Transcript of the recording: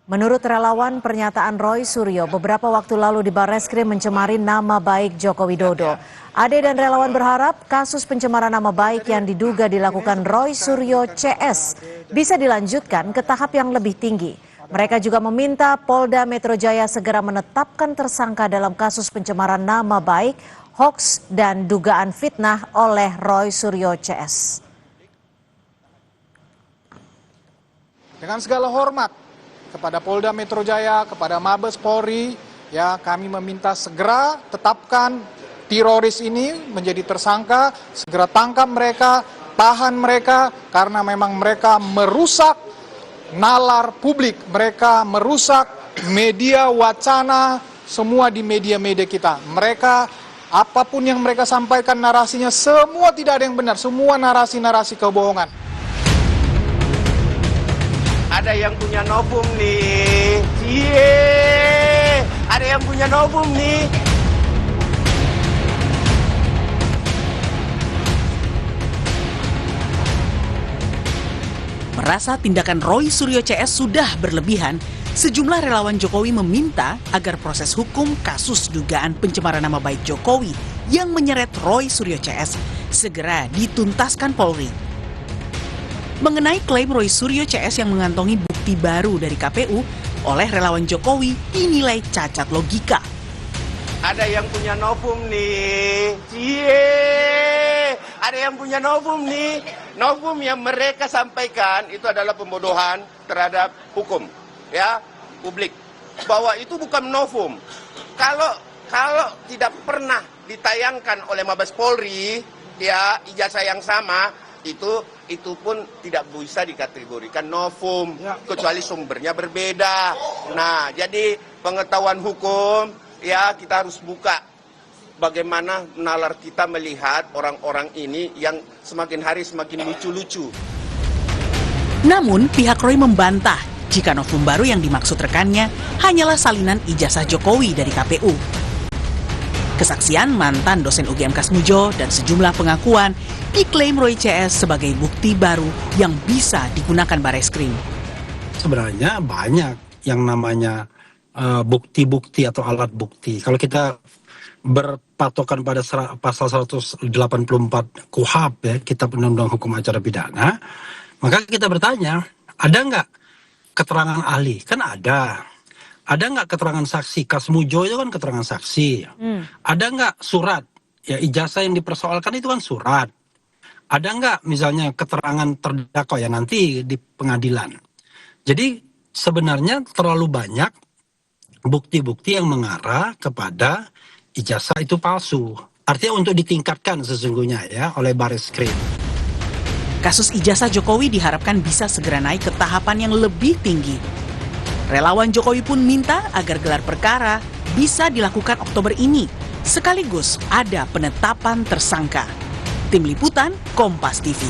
Menurut relawan, pernyataan Roy Suryo beberapa waktu lalu di Barreskrim mencemari nama baik Joko Widodo. Ade dan relawan berharap kasus pencemaran nama baik yang diduga dilakukan Roy Suryo CS bisa dilanjutkan ke tahap yang lebih tinggi. Mereka juga meminta Polda Metro Jaya segera menetapkan tersangka dalam kasus pencemaran nama baik, hoaks, dan dugaan fitnah oleh Roy Suryo CS. Dengan segala hormat kepada Polda Metro Jaya, kepada Mabes Polri, ya kami meminta segera tetapkan teroris ini menjadi tersangka, segera tangkap mereka, tahan mereka, karena memang mereka merusak nalar publik, mereka merusak media wacana, semua di media-media kita. Mereka, apapun yang mereka sampaikan narasinya, semua tidak ada yang benar, semua narasi-narasi kebohongan. Ada yang punya novum nih, ada yang punya novum nih. Merasa tindakan Roy Suryo CS sudah berlebihan, sejumlah relawan Jokowi meminta agar proses hukum kasus dugaan pencemaran nama baik Jokowi yang menyeret Roy Suryo CS segera dituntaskan Polri. Mengenai klaim Roy Suryo CS yang mengantongi bukti baru dari KPU, oleh relawan Jokowi dinilai cacat logika. Ada yang punya novum nih, ada yang punya novum nih. Novum yang mereka sampaikan itu adalah pembodohan terhadap hukum, ya, publik. Bahwa itu bukan novum. Kalau tidak pernah ditayangkan oleh Mabes Polri, ya, ijazah yang sama, itu pun tidak bisa dikategorikan novum, kecuali sumbernya berbeda. Nah, jadi pengetahuan hukum, ya, kita harus buka bagaimana nalar kita melihat orang-orang ini yang semakin hari semakin lucu-lucu. Namun, pihak Roy membantah jika novum baru yang dimaksud rekannya hanyalah salinan ijazah Jokowi dari KPU. Kesaksian mantan dosen UGM Kasmujo dan sejumlah pengakuan diklaim Roy CS sebagai bukti baru yang bisa digunakan Barreskrim. Sebenarnya banyak yang namanya bukti-bukti atau alat bukti. Kalau kita berpatokan pada pasal 184 KUHP, ya, Kitab Undang-Undang Hukum Acara Pidana, maka kita bertanya, ada nggak keterangan ahli? Kan ada. Ada nggak keterangan saksi? Kasmujo itu kan keterangan saksi. Ada nggak surat? Ya, ijazah yang dipersoalkan itu kan surat. Ada nggak misalnya keterangan terdakwa ya nanti di pengadilan. Jadi sebenarnya terlalu banyak bukti-bukti yang mengarah kepada ijazah itu palsu. Artinya untuk ditingkatkan sesungguhnya ya oleh Barreskrim. Kasus ijazah Jokowi diharapkan bisa segera naik ke tahapan yang lebih tinggi. Relawan Jokowi pun minta agar gelar perkara bisa dilakukan Oktober ini, sekaligus ada penetapan tersangka. Tim Liputan, Kompas TV.